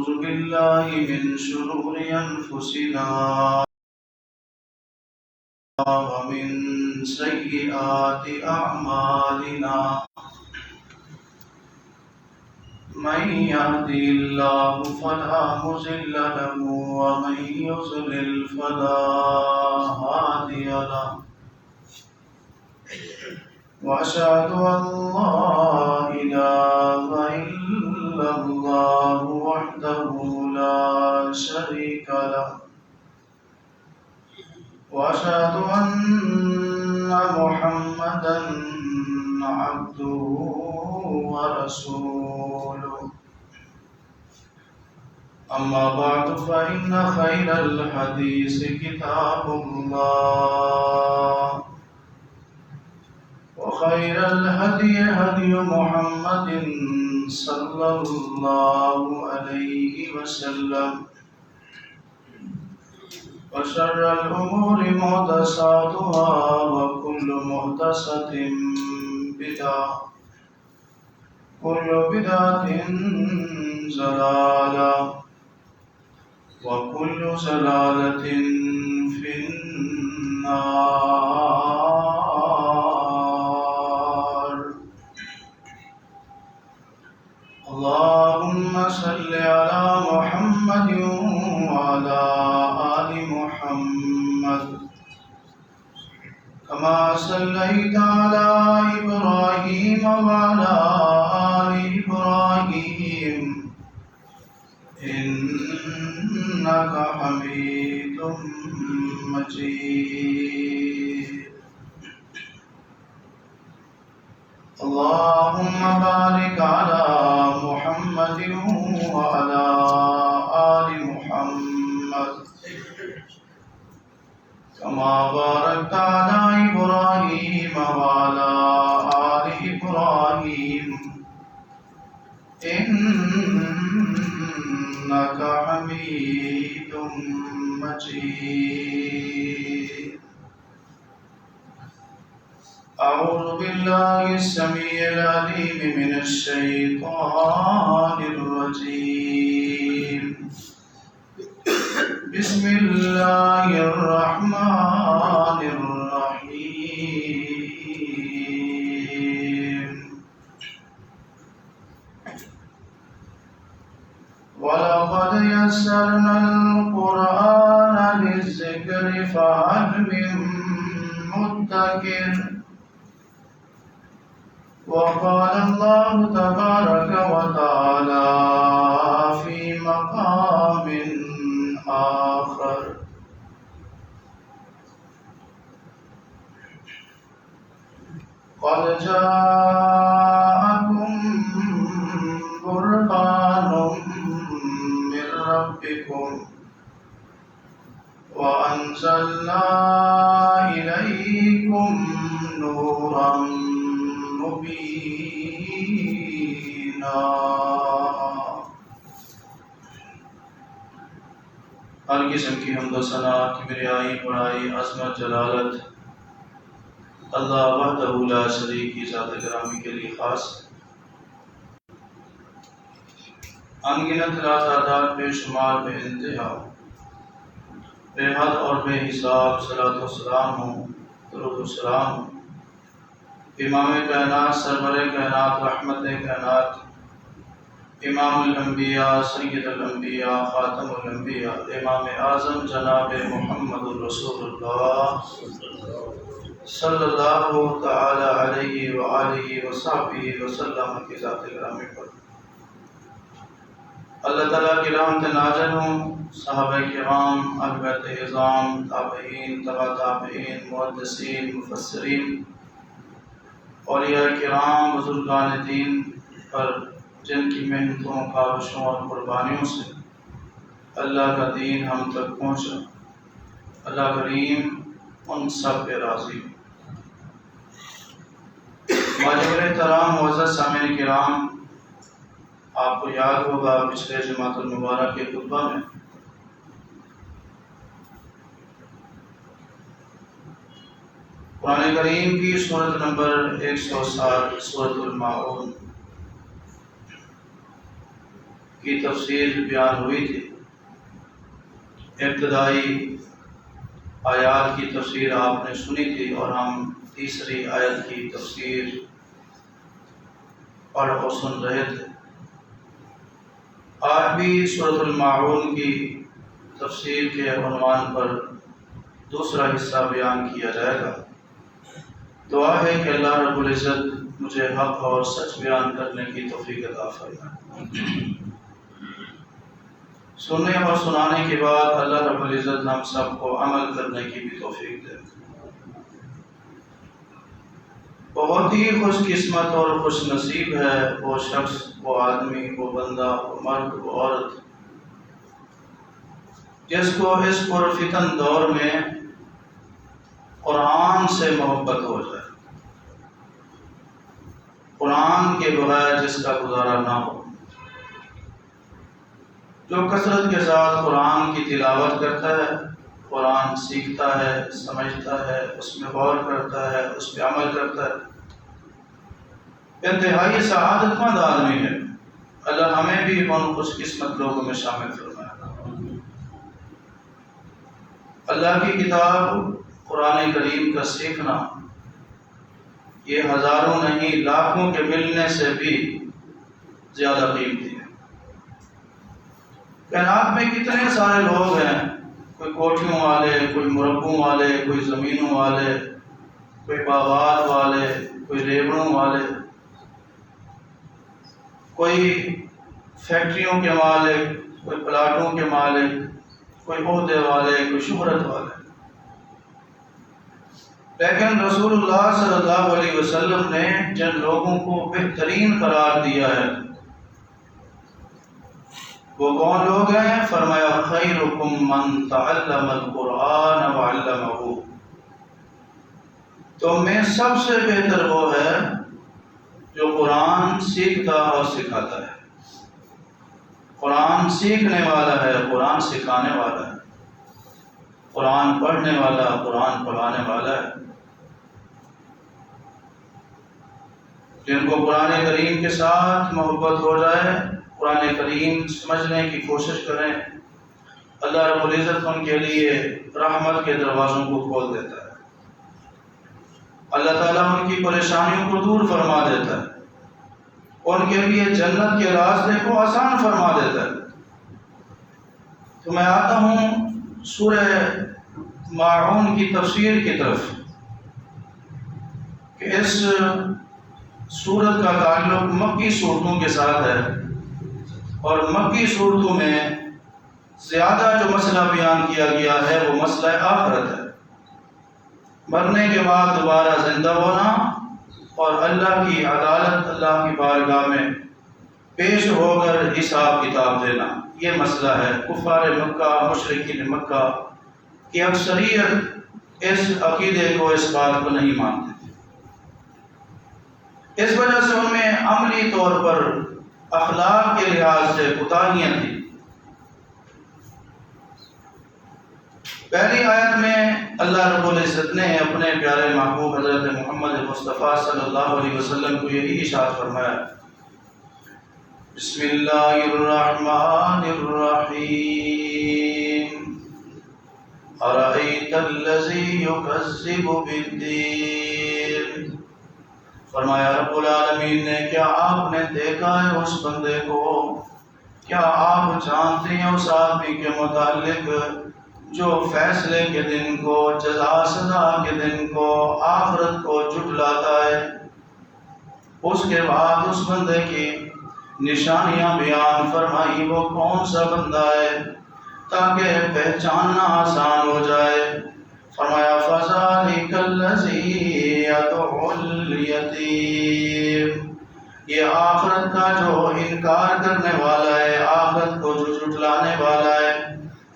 ونعوذ بالله من شرور أنفسنا ومن سيئات أعمالنا من يهدي الله فلا مضل له ومن يضلل فلا هادي له وأشهد أن لا إله إلا الله وحده لا شريك له وأشهد أن محمدا عبده ورسوله أما بعد فإن خير الحديث كتاب الله وخير الهدي هدي محمد صلى الله عليه وسلم وشر الأمور محدثاتها وكل محدثة بدعة كل بدعة ضلالة وكل ضلالة في النار. اللهم صل على محمد وعلى آل محمد كما صليت على إبراهيم وعلى آل إبراهيم إنك حميد مجيد. اللهم بارك على محمد وعلى آل محمد كما باركت على إبراهيم وعلى آل إبراهيم إنك حميد مجيد. أعوذ بالله السميع العليم من الشيطان الرجيم. بسم الله الرحمن الرحيم. ولقد يسرنا القرآن للذكر فهل من مدكر. وقال الله تبارك وتعالى في مقام آخر قد جاءكم برهان من ربكم وأنزلنا إليكم نورا مبينا. ہر قسم کی حمد و ثنا، کبریائی، بڑائی، عظمت، جلالت اللہ وحدہ لا شریک کی ذات گرامی کے لیے خاص. انگنت لا تعداد، بے شمار، بے انتہا، بے حد اور بے حساب صلاۃ و سلام ہو، درود و سلام ہو امام کائنات، سرور کائنات، رحمت کائنات، امام الانبیاء، سید الانبیاء، خاتم الانبیاء، امام اعظم جناب محمد رسول اللہ صلی اللہ تعالی علیہ وآلہ وصحبہ وسلم کی ذات گرامی پر اللہ تعالیٰ کی رحمت نازل ہوں. صحابہ کرام، اہل بیت اعظام، تابعین، تبع تابعین، محدثین، مفسرین، اولیاء کرام، بزرگان دین پر جن کی محنتوں، کاوشوں اور قربانیوں سے اللہ کا دین ہم تک پہنچا. اللہ کریم ان سب پہ راضی. واجب احترام معزز سامعین کرام، آپ کو یاد ہوگا پچھلے جمعۃ المبارک کے خطبہ میں قرآن کریم کی سورت نمبر 107 سورت الماعون کی تفسیر بیان ہوئی تھی۔ ابتدائی آیات کی تفسیر آپ نے سنی تھی اور ہم تیسری آیت کی تفسیر پڑھ اور سن رہے تھے۔ آج بھی سورۃ الماعون کی تفسیر کے عنوان پر دوسرا حصہ بیان کیا جائے گا۔ دعا ہے کہ اللہ رب العزت مجھے حق اور سچ بیان کرنے کی توفیق عطا فرمائے۔ سننے اور سنانے کے بعد اللہ رب العزت ہم سب کو عمل کرنے کی بھی توفیق دے۔ بہت ہی خوش قسمت اور خوش نصیب ہے وہ شخص، وہ آدمی، وہ بندہ، وہ مرد، وہ عورت جس کو اس پرفتن دور میں قرآن سے محبت ہو جائے، قرآن کے بغیر جس کا گزارا نہ ہو، جو کثرت کے ساتھ قرآن کی تلاوت کرتا ہے، قرآن سیکھتا ہے، سمجھتا ہے، اس میں غور کرتا ہے، اس پہ عمل کرتا ہے، انتہائی سعادت مند آدمی ہے۔ اللہ ہمیں بھی ان خوش قسمت لوگوں میں شامل فرمائے۔ اللہ کی کتاب قرآن کریم کا سیکھنا یہ ہزاروں نہیں لاکھوں کے ملنے سے بھی زیادہ قیمتی ہے۔ کائنات میں کتنے سارے لوگ ہیں، کوئی کوٹھیوں والے، کوئی مربوں والے، کوئی زمینوں والے، کوئی باغات والے، کوئی ریبڑوں والے، کوئی فیکٹریوں کے مالک، کوئی پلاٹوں کے مالک، کوئی عہدے والے، کوئی شہرت والے، لیکن رسول اللہ صلی اللہ علیہ وسلم نے جن لوگوں کو بہترین قرار دیا ہے وہ کون لوگ ہیں؟ فرمایا خیرکم من تعلم القرآن وعلمہ، تم میں سب سے بہتر وہ ہے جو قرآن سیکھتا اور سکھاتا ہے، قرآن سیکھنے والا ہے، قرآن سکھانے والا ہے، قرآن پڑھنے والا، قرآن پڑھانے والا ہے۔ جن کو قرآن کریم کے ساتھ محبت ہو جائے، قرآن کریم سمجھنے کی کوشش کریں، اللہ رب العزت ان کے لیے رحمت کے دروازوں کو کھول دیتا ہے، اللہ تعالیٰ ان کی پریشانیوں کو دور فرما دیتا ہے، ان کے لیے جنت کے راستے کو آسان فرما دیتا ہے۔ تو میں آتا ہوں سورہ ماعون کی تفسیر کی طرف کہ اس سورت کا تعلق مکی صورتوں کے ساتھ ہے، اور مکی صورتوں میں زیادہ جو مسئلہ بیان کیا گیا ہے وہ مسئلہ آخرت ہے، مرنے کے بعد دوبارہ زندہ ہونا اور اللہ کی عدالت، اللہ کی بارگاہ میں پیش ہو کر حساب کتاب دینا، یہ مسئلہ ہے۔ کفار مکہ، مشرکین مکہ کی اکثریت اس عقیدے کو، اس بات کو نہیں مانتے، اس وجہ سے ان میں عملی طور پر اخلاق کے لحاظ سے کوتاہیاں تھیں۔ پہلی آیت میں اللہ رب العزت نے اپنے پیارے محبوب حضرت محمد مصطفیٰ صلی اللہ علیہ وسلم کو یہی ارشاد فرمایا، بسم اللہ الرحمن الرحیم، ارأیت الذی یکذب بالدین، فرمایا رب العالمین نے کیا آپ نے دیکھا ہے اس بندے کو، کیا آپ جانتے ہیں اس آدمی کے متعلق جو فیصلے کے دن کو، جزا سزا کے دن کو، آخرت کو جھٹلاتا ہے؟ اس کے بعد اس بندے کی نشانیاں بیان فرمائی، وہ کون سا بندہ ہے تاکہ پہچاننا آسان ہو جائے۔ فرمایا فَذَلِكَ الَّذِي يَدْعُو الْيَتِيمَ، یہ آخرت کا جو انکار کرنے والا ہے، آخرت کو جو جھٹلانے والا ہے،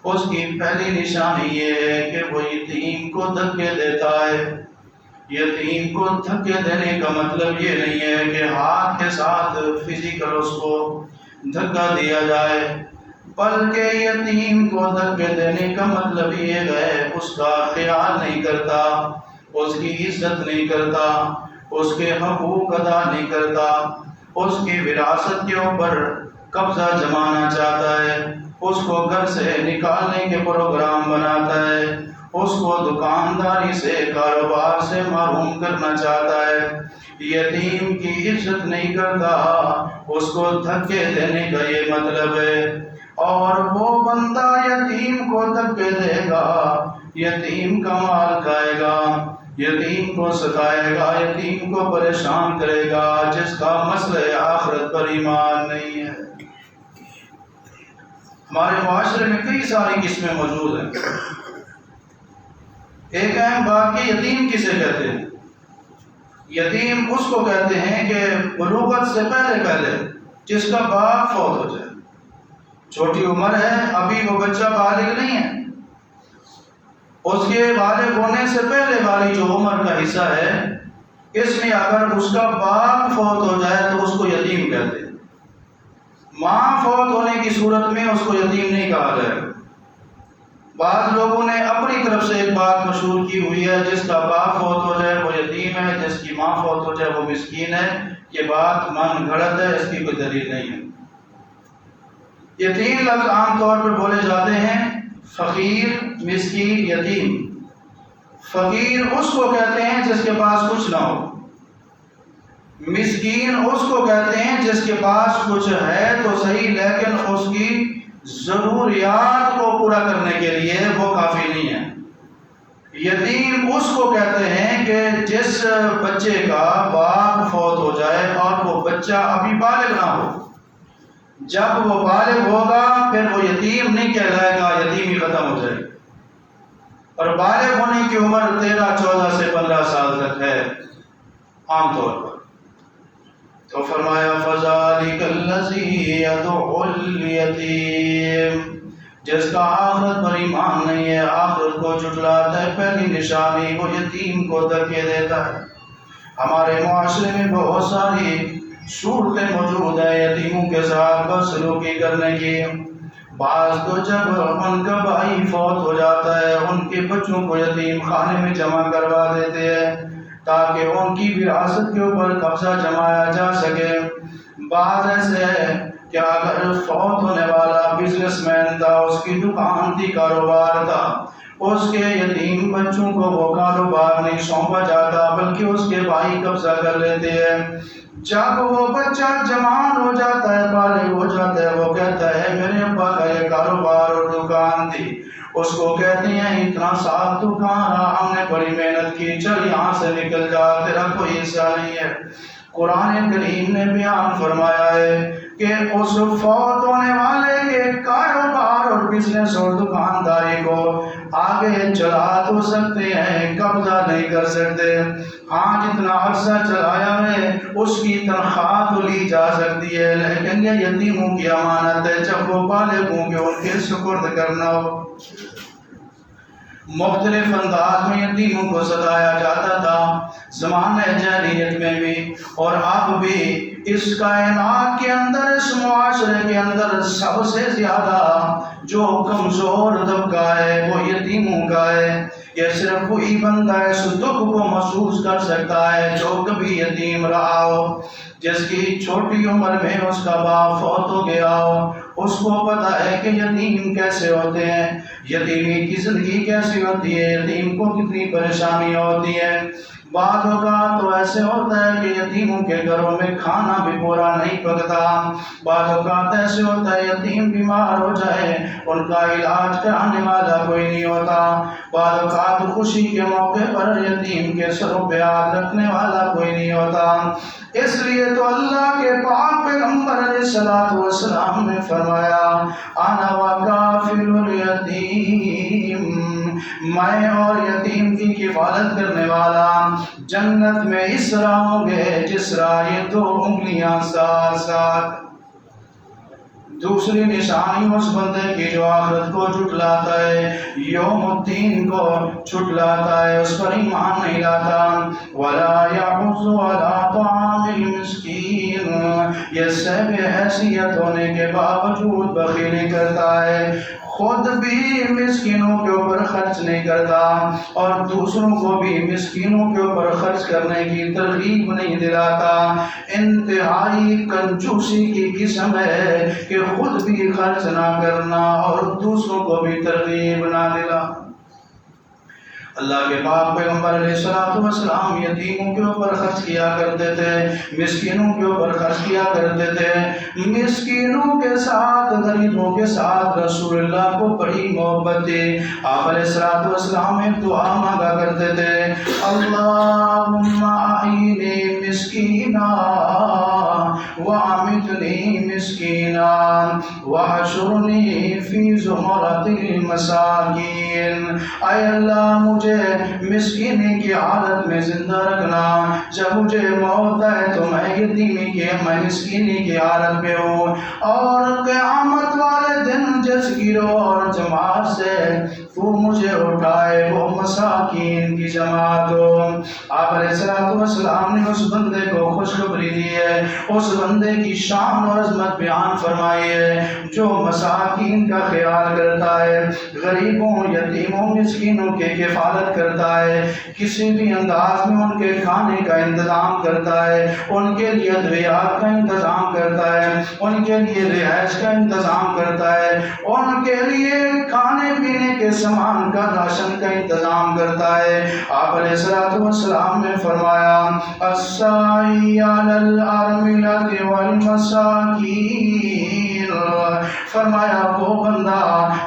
اس کی پہلی نشانی یہ ہے کہ وہ یتیم کو دھکے دیتا ہے۔ یتیم کو دھکے دینے کا مطلب یہ نہیں ہے کہ ہاتھ کے ساتھ فزیکل اس کو دھکا دیا جائے، بلکہ یتیم کو دھکے دینے کا مطلب یہ ہے اس کا خیال نہیں کرتا، اس کی عزت نہیں کرتا، اس کے حقوق ادا نہیں کرتا، اس کی وراثت کے اوپر قبضہ جمانا چاہتا ہے، اس کو گھر سے نکالنے کے پروگرام بناتا ہے، اس کو دکانداری سے کاروبار سے محروم کرنا چاہتا ہے، یتیم کی عزت نہیں کرتا، اس کو دھکے دینے کا یہ مطلب ہے۔ اور وہ بندہ یتیم کو دھکے دے گا، یتیم کا مال کھائے گا، یتیم کو ستائے گا، یتیم کو پریشان کرے گا، جس کا مسئلہ آخرت پر ایمان نہیں ہے۔ ہمارے معاشرے میں کئی ساری قسمیں موجود ہیں۔ ایک اہم بات کہ یتیم کسے کہتے ہیں؟ یتیم اس کو کہتے ہیں کہ بلوغت سے پہلے جس کا باپ فوت ہو جائے، چھوٹی عمر ہے، ابھی وہ بچہ بالغ نہیں ہے، اس کے بالغ ہونے سے پہلے والی جو عمر کا حصہ ہے، اس میں اگر اس کا باپ فوت ہو جائے تو اس کو یتیم کہتے ہیں۔ ماں فوت ہونے کی صورت میں اس کو یتیم نہیں کہا جائے گا۔ بعض لوگوں نے اپنی طرف سے ایک بات مشہور کی ہوئی ہے، جس کا باپ فوت ہو جائے وہ یتیم ہے، جس کی ماں فوت ہو جائے وہ مسکین ہے۔ یہ بات من گھڑت ہے، اس کی کوئی دلیل نہیں ہے۔ یہ تین لفظ عام طور پر بولے جاتے ہیں، فقیر، مسکین، یتیم۔ فقیر اس کو کہتے ہیں جس کے پاس کچھ نہ ہو، مسکین اس کو کہتے ہیں جس کے پاس کچھ ہے تو صحیح، لیکن اس کی ضروریات کو پورا کرنے کے لیے وہ کافی نہیں ہے۔ یتیم اس کو کہتے ہیں کہ جس بچے کا باپ فوت ہو جائے اور وہ بچہ ابھی بالغ نہ ہو، جب وہ بالغ ہوگا پھر وہ یتیم نہیں کہلائے گا، یتیمی ختم ہو جائے گی۔ اور بالغ ہونے کی عمر 13، 14 سے 15 سال تک ہے عام طور پر۔ تو فرمایا فَذَلِكَ الَّذِي يَدُعُّ الْيَتِيمَ، جس کا آخرت پر ایمان نہیں ہے، آخرت کو جھٹلاتا ہے، پہلی نشانی وہ یتیم کو دھکے دیتا ہے۔ ہمارے معاشرے میں بہت ساری صورتیں موجود ہیں یتیموں کے ساتھ بدسلوکی کرنے کی۔ بعض تو جب ان کا بھائی فوت ہو جاتا ہے، ان کے بچوں کو یتیم خانے میں جمع کروا دیتے ہیں تاکہ ان کی وراثت کے اوپر قبضہ جمایا جا سکے۔ بعض ایسے ہے کہ اگر فوت ہونے والا بزنس مین تھا، اس کی دکان تھی، کاروبار تھا، اس کے یتیم بچوں کو وہ کاروبار نہیں سونپا جاتا بلکہ اس کے بھائی قبضہ کر لیتے ہیں۔ جب وہ بچہ جوان ہو جاتا ہے، بالغ ہو جاتا ہے، وہ کہتا ہے میرے ابا کا یہ کاروبار اور دکان تھی، اس کو کہتے ہیں اتنا سال دکان رہا، ہم نے بڑی محنت کی، چل یہاں سے نکل جا، تیرا کوئی حصہ نہیں ہے۔ قرآن کریم نے بیان فرمایا ہے کہ اس فوت ہونے والے کے کاروبار اور بزنس اور دکانداری کو آگے چلا تو سکتے ہیں، قبضہ نہیں کر سکتے۔ ہاں جتنا عرصہ چلایا ہے اس کی تنخواہ تو لی جا سکتی ہے، لیکن یہ یتیموں کی امانت ہے، جب وہ بالغ ہوں گے ان کے سپرد کرنا ہو۔ مختلف انداز میں یتیموں کو ستایا جاتا تھا زمانہ جاہلیت میں بھی، اور اب بھی اس کائنات کے اندر، اس معاشرے کے اندر سب سے زیادہ جو کمزور طبقہ ہے وہ یتیموں کا ہے۔ یہ صرف وہی بندہ اس دکھ کو محسوس کر سکتا ہے جو کبھی یتیم رہا ہو، جس کی چھوٹی عمر میں اس کا باپ فوت ہو گیا ہو۔ اس کو پتا ہے کہ یتیم کیسے ہوتے ہیں، یتیمی کی زندگی کیسی ہوتی ہے، یتیم کو کتنی پریشانیاں ہوتی ہیں۔ بعض اوقات تو ایسے ہوتا ہے کہ یتیموں کے گھروں میں کھانا بھی پورا نہیں پکتا، بعض اوقات ایسے ہوتا ہے یتیم بیمار ہو جائے ان کا علاج کرانے والا کوئی نہیں ہوتا، بعض اوقات خوشی کے موقع پر یتیم کے سروں پہ ہاتھ رکھنے والا کوئی نہیں ہوتا۔ اس لیے تو اللہ کے پاک پیغمبر علیہ الصلوۃ والسلام نے فرمایا انا وکافل الیتیم، میں اور یتیم کی کفالت کرنے والا جنت میں اس طرح ہوں گے جس طرح یہ دو انگلیاں ساتھ ساتھ۔ دوسری نشانی اس بندے کی جو آخرت کو جھٹلاتا ہے، یوم الدین کو جھٹلاتا ہے، اس پر ایمان نہیں لاتا۔ وَلَا يَحُضُّ عَلَىٰ طَعَامِ الْمِسْكِينِ، یہ سب حیثیت ہونے کے باوجود بخیلی کرتا ہے، خود بھی مسکینوں کے اوپر خرچ نہیں کرتا اور دوسروں کو بھی مسکینوں کے اوپر خرچ کرنے کی ترغیب نہیں دلاتا. انتہائی کنجوسی کی قسم ہے کہ خود بھی خرچ نہ کرنا اور دوسروں کو بھی ترغیب نہ دلا. اللہ کے پاک پیغمبر علیہ السلام یتیموں کے اوپر خرچ کیا کرتے تھے، مسکینوں کے اوپر خرچ کیا کرتے تھے. مسکینوں کے ساتھ، غریبوں کے ساتھ رسول اللہ کو بڑی محبت تھی. آپ علیہ السلام ایک دعا مانگا کرتے تھے، اللہم اعینی مسکینا وامتنی مسکینا وحشرنی فی زمرۃ المساکین. اے اللہ مجھے مسکینی کی حالت میں زندہ رکھنا، جب مجھے موت آئے تو میں مسکینی کی حالت میں ہوں، اور قیامت والے دن جس گروہ اور جماعت سے تو مجھے اٹھائے وہ مساکین کی جماعت ہو. آپ علیہ السلام نے اس بندے کو خوشخبری دی ہے، اس بندے کی شان اور عظمت بیان فرمائی ہے جو مساکین کا خیال کرتا ہے، غریبوں، یتیموں، مسکینوں کے کفالت کرتا ہے، کسی بھی انداز میں ان کے کھانے کا انتظام کرتا ہے، ان کے لیے ادویات کا انتظام کرتا ہے، ان کے لیے رہائش کا انتظام کرتا ہے، ان کے لیے کھانے پینے کے سامان کا، راشن کا انتظام کرتا ہے. آپ علیہ السلام نے فرمایا، الساعی علی الارملۃ والمساکین، فرمایا وہ بندہ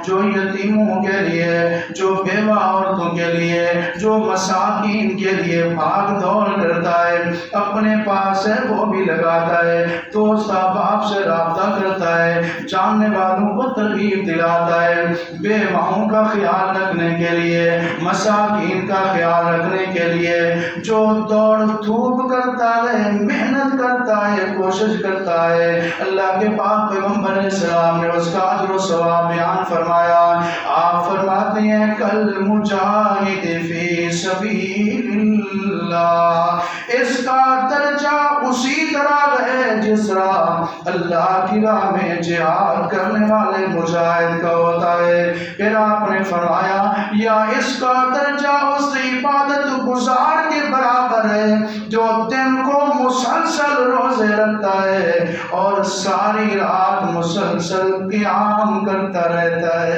جو یتیموں کے لیے، جو بیوہ عورتوں کے لیے، جو مساکین کے لیے بھاگ دوڑ کرتا ہے، اپنے پاس ہے وہ بھی لگاتا ہے، دوست احباب سے رابطہ کرتا ہے، جاننے والوں کو ترغیب دلاتا ہے، بیواؤں کا خیال رکھنے کے لیے، مساکین کا خیال رکھنے کے لیے جو دوڑ دھوپ کرتا ہے، محنت کرتا ہے، کوشش کرتا ہے. اللہ کے پاک پیغمبر علیہ السلام نے اس کا اجر و ثواب بیان فرمایا. آپ فرماتے ہیں کل مجاہد فی سبیل اللہ، اس کا درجہ اسی طرح ہے جس طرح اللہ کی راہ میں جہاد کرنے والے مجاہد کا ہوتا ہے. پھر آپ نے فرمایا یا اس کا درجہ اس عبادت گزار کے برابر ہے جو دن کو مسلسل روزے رکھتا ہے اور ساری رات مسلسل قیام کرتا رہتا ہے.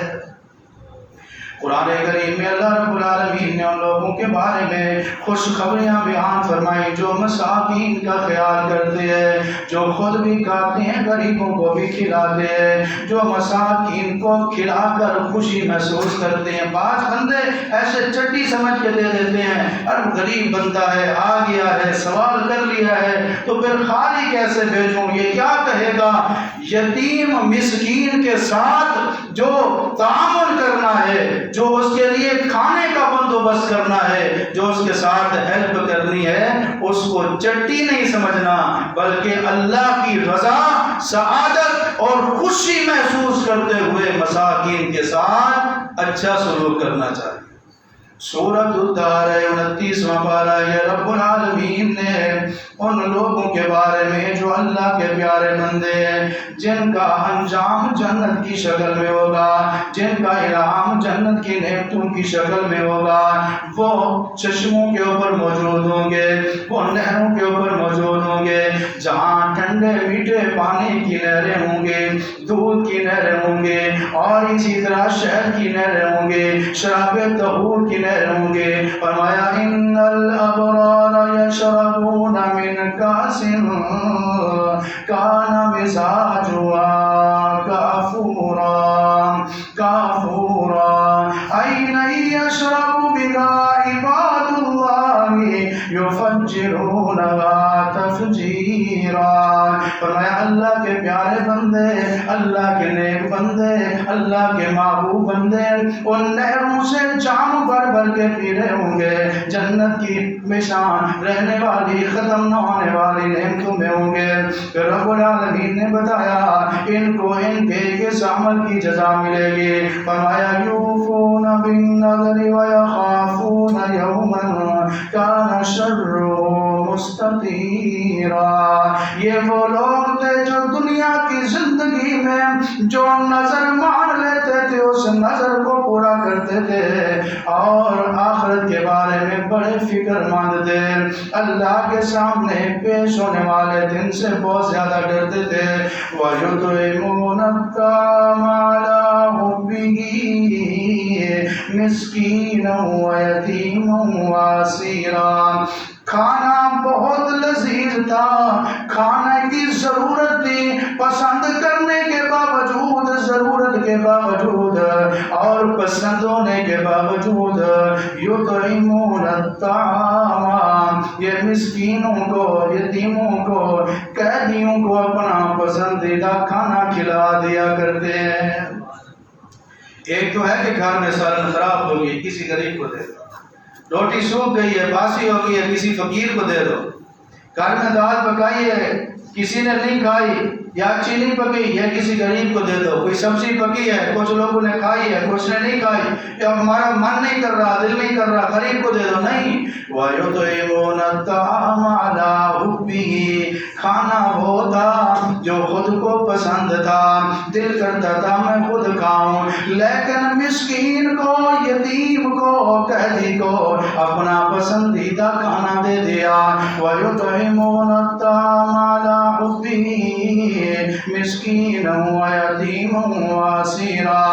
قرآن کریم میں اللہ رب العالمین نے ان لوگوں کے بارے میں خوشخبریاں بیان فرمائی جو مساکین کا خیال کرتے ہیں، جو خود بھی کھاتے ہیں، غریبوں کو بھی کھلاتے ہیں، جو مساکین کو کھلا کر خوشی محسوس کرتے ہیں. بعض بندے ایسے چٹی سمجھ کے دے دیتے ہیں، اب غریب بندہ ہے، آ گیا ہے، سوال کر لیا ہے تو پھر خالی کیسے بھیجوں، یہ کیا کہے گا. یتیم مسکین کے ساتھ جو تعامل کرنا ہے، جو اس کے لیے کھانے کا بندوبست کرنا ہے، جو اس کے ساتھ ہیلپ کرنی ہے، اس کو چٹی نہیں سمجھنا بلکہ اللہ کی رضا، سعادت اور خوشی محسوس کرتے ہوئے مساکین کے ساتھ اچھا سلوک کرنا چاہیے. سورۃ الدار 29واں پارہ. یہ رب العالمین نے ان لوگوں کے بارے میں جو اللہ کے پیارے بندے ہیں، جن کا انجام جنت کی شکل میں ہوگا، جن کا انعام جنت کی نعمتوں کی شکل میں ہوگا، وہ چشموں کے اوپر موجود ہوں گے، وہ نہروں کے اوپر موجود ہوں گے، جہاں ٹھنڈے میٹھے پانی کی نہریں ہوں گے، دودھ کی نہریں ہوں گے، اور اسی طرح شہد کی نہریں ہوں گے، شراب طہور کی نہریں ہوں گے. فرمایا ان الابرار یشربون من کاس کان مزاجها کافورا کافورا این یشرب بها عباد اللہ یفجرونها تفجیرا. فرمایا اللہ کے پیارے بندے، اللہ کے نیک بندے، اللہ کے محبوب بندے ان نہروں سے جام بھر بھر کے پی رہے ہوں گے، جنت کی مشان رہنے والی، ختم نہ ہونے والی نعمتوں میں ہوں گے. پھر رب العالمین نے بتایا ان کو ان کے اس عمل کی جزا ملے گی. فرمایا یوفون بالنذر ویخافون یوما کان شرہ مستطیرا. یہ وہ لوگ تھے جو دنیا کی زندگی میں جو نظر مار لیتے تھے اس اس نظر کو پورا کرتے تھے اور آخرت کے بارے میں بڑے فکر مند تھے، اللہ کے سامنے پیش ہونے والے دن سے بہت زیادہ ڈرتے تھے۔ وَيُطْعِمُونَ الطَّعَامَ عَلَىٰ حُبِّهِ مِسْكِينًا وَيَتِيمًا وَأَسِيرًا۔ کھانا بہت لذیذ تھا، کھانے کی ضرورت تھی، پسند کرنے کے باوجود، ضرورت کے باوجود اور پسند ہونے کے باوجود، یطعمون الطعام، یہ مسکینوں کو، یتیموں کو، قیدیوں کو اپنا پسندیدہ کھانا کھلا دیا کرتے ہیں۔ ایک تو ہے کہ گھر میں سالن خراب ہو گئی، کسی غریب کو دے دو، روٹی سوکھ گئی ہے، باسی ہو گئی ہے، کسی فقیر کو دے دو، گھر میں دال پکائی ہے، کسی نے نہیں کھائی یا اچھی نہیں پکی، یا کسی غریب کو دے دو۔ کوئی سبزی پکی ہے، کچھ لوگوں نے کھائی ہے، کچھ نے نہیں کھائی، یا ہمارا من نہیں کر رہا، دل نہیں کر رہا، غریب کو دے دو، نہیں۔ وَيُطْعِمُونَ الطَّعَامَ عَلَىٰ حُبِّهِ، کھانا وہ تھا جو خود کو پسند تھا، دل کرتا تھا میں خود کھاؤں، لیکن مسکین کو، یتیم کو، قیدی کو اپنا پسندیدہ کھانا دے دیا۔ وَيُطْعِمُونَ الطَّعَامَ عَلَىٰ حُبِّهِ مِسْكِينًا وَيَتِيمًا وَأَسِيرًا،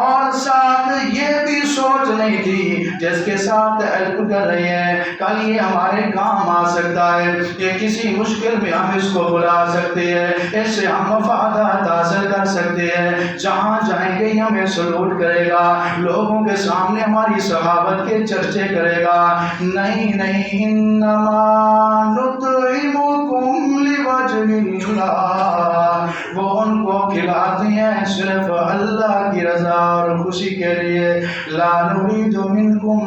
اور ساتھ یہ بھی سوچ نہیں تھی جس کے ساتھ ہیلپ کر رہے ہیں کل یہ ہمارے کام آ سکتا ہے، یہ کسی مشکل میں ہم اس کو بلا سکتے ہیں، اس سے ہم مفادات حاصل کر سکتے ہیں، جہاں جائیں گے ہمیں سلوٹ کرے گا، لوگوں کے سامنے ہماری صحابت کے چرچے کرے گا۔ نہیں نہیں، انما نطعمکم لوجہ اللہ، وہ ان کو کھلاتے ہیں صرف اللہ کی رضا اور خوشی کے لیے۔ لا نريد منکم